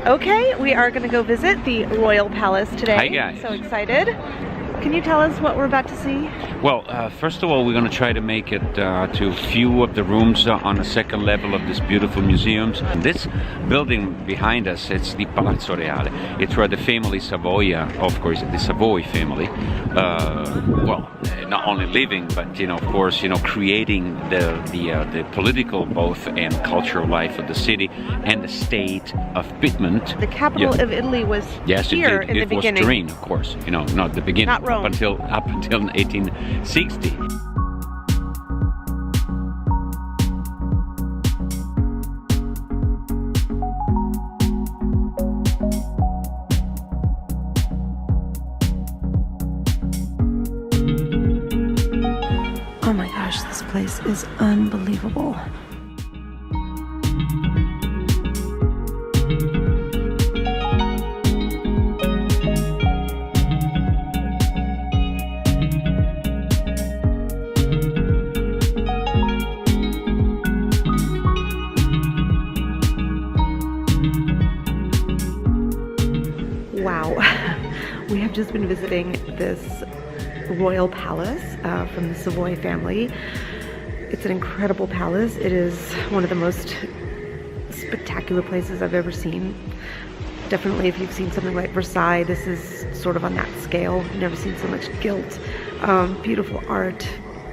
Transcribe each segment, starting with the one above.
Okay, we are going to go visit the Royal Palace today. Hi guys. So excited. Can you tell us what we're about to see? Well, first of all, we're going to try to make it to a few of the rooms on the second level of this beautiful museums. And this building behind us, it's the Palazzo Reale. It's where the family Savoia, of course, the Savoy family, well, not only living, but of course, creating the political both and cultural life of the city and the state of Piedmont. The capital of Italy was here in the beginning. It was Turin, of course. Not the beginning. Not Rome. Up until 1860. Oh my gosh, this place is unbelievable. Wow, we have just been visiting this royal palace from the Savoy family. It's an incredible palace. It is one of the most spectacular places I've ever seen. Definitely if you've seen something like Versailles, this is sort of on that scale. I've never seen so much gilt, beautiful art.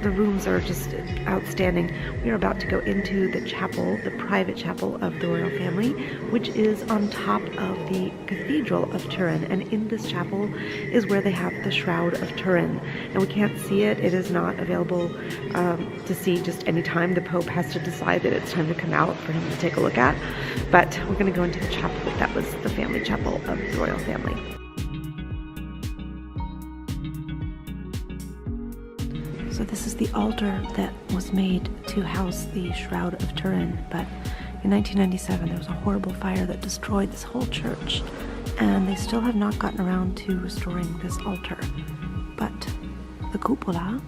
The rooms are just outstanding. We are about to go into the chapel, the private chapel of the royal family, which is on top of the Cathedral of Turin. And in this chapel is where they have the Shroud of Turin. And we can't see it. It is not available to see just any time. The Pope has to decide that it's time to come out for him to take a look at. But we're going to go into the chapel. That was the family chapel of the royal family. So this is the altar that was made to house the Shroud of Turin, but in 1997 there was a horrible fire that destroyed this whole church, and they still have not gotten around to restoring this altar. But the cupola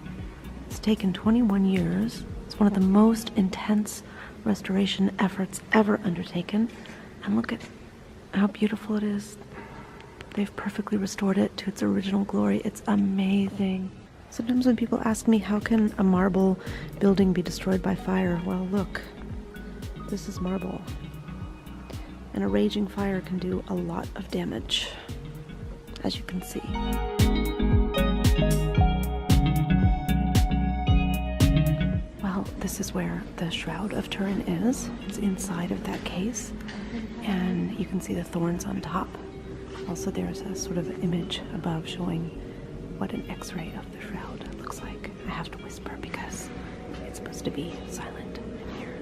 has taken 21 years. It's one of the most intense restoration efforts ever undertaken, and look at how beautiful it is. They've perfectly restored it to its original glory. It's amazing. Sometimes when people ask me, how can a marble building be destroyed by fire? Well, look, this is marble. And a raging fire can do a lot of damage, as you can see. Well, this is where the Shroud of Turin is. It's inside of that case, and you can see the thorns on top. Also, there's a sort of image above showing what an X-ray of the shroud looks like. I have to whisper because it's supposed to be silent in here.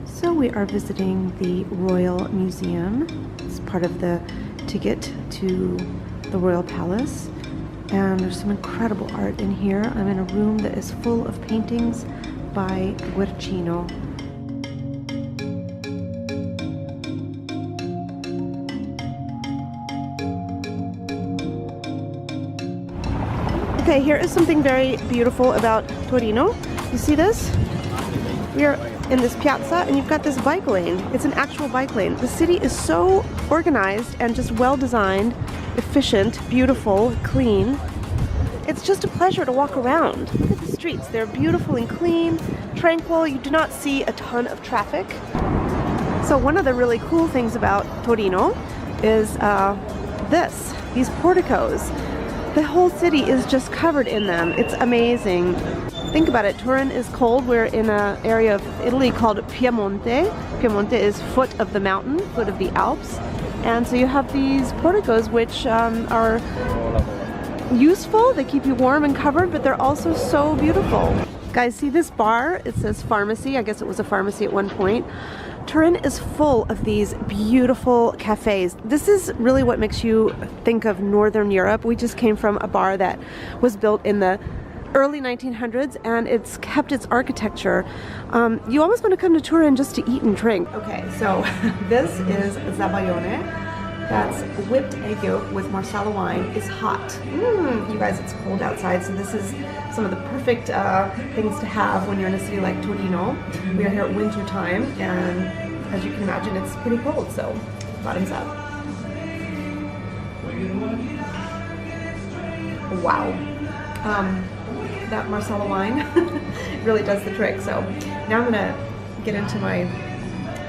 So we are visiting the Royal Museum. It's part of the ticket to the Royal Palace. And there's some incredible art in here. I'm in a room that is full of paintings by Guercino. Okay, here is something very beautiful about Torino. You see this? We are in this piazza and you've got this bike lane. It's an actual bike lane. The city is so organized and just well designed, efficient, beautiful, clean. It's just a pleasure to walk around. Look at the streets. They're beautiful and clean, tranquil. You do not see a ton of traffic. So one of the really cool things about Torino is these porticos. The whole city is just covered in them. It's amazing. Think about it. Turin is cold. We're in an area of Italy called Piemonte. Piemonte is foot of the mountain, foot of the Alps. And so you have these porticos which are useful. They keep you warm and covered, but they're also so beautiful. Guys, see this bar? It says pharmacy. I guess it was a pharmacy at one point. Turin is full of these beautiful cafes. This is really what makes you think of Northern Europe. We just came from a bar that was built in the early 1900s, and it's kept its architecture. You almost want to come to Turin just to eat and drink. Okay, so this is Zabaione. That's whipped egg yolk with marsala wine. Is hot. You guys, it's cold outside, so this is some of the perfect things to have when you're in a city like Torino. We are here at winter time, and as you can imagine, it's pretty cold, so bottoms up. Wow. That marsala wine really does the trick. So now I'm gonna get into my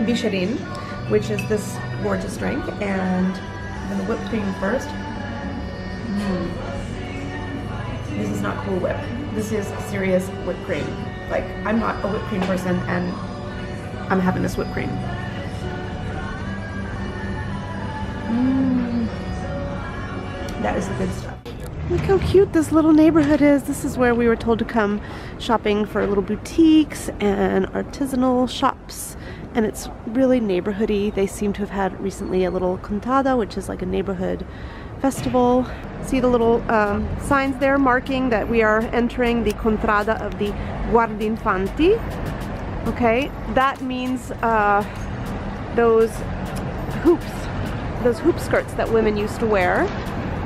bicharin, which is this gorgeous drink, and I'm gonna whip cream first. This is not Cool Whip. This is serious whipped cream. Like, I'm not a whipped cream person, and I'm having this whipped cream. That is the good stuff. Look how cute this little neighborhood is. This is where we were told to come shopping for little boutiques and artisanal shops. And it's really neighborhoody. They seem to have had recently a little Contada, which is like a neighborhood festival. See the little signs there marking that we are entering the Contrada of the Guardinfanti. Okay, that means those hoop skirts that women used to wear.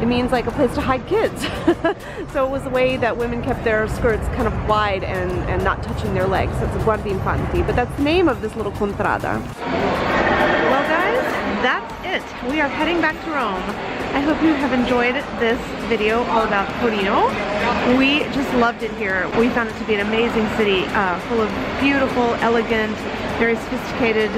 It means like a place to hide kids. So it was a way that women kept their skirts kind of wide and not touching their legs. So it's a Guardinfanti, but that's the name of this little Contrada. Well guys, that's it. We are heading back to Rome. I hope you have enjoyed this video all about Torino. We just loved it here. We found it to be an amazing city, full of beautiful, elegant, very sophisticated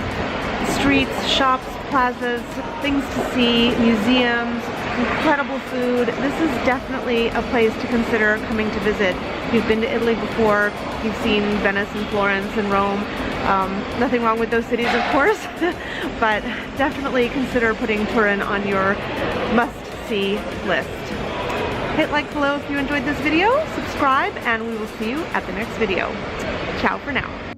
streets, shops, plazas, things to see, museums, incredible food. This is definitely a place to consider coming to visit. If you've been to Italy before, you've seen Venice and Florence and Rome. Nothing wrong with those cities, of course, but definitely consider putting Turin on your must-see list. Hit like below if you enjoyed this video, subscribe, and we will see you at the next video. Ciao for now.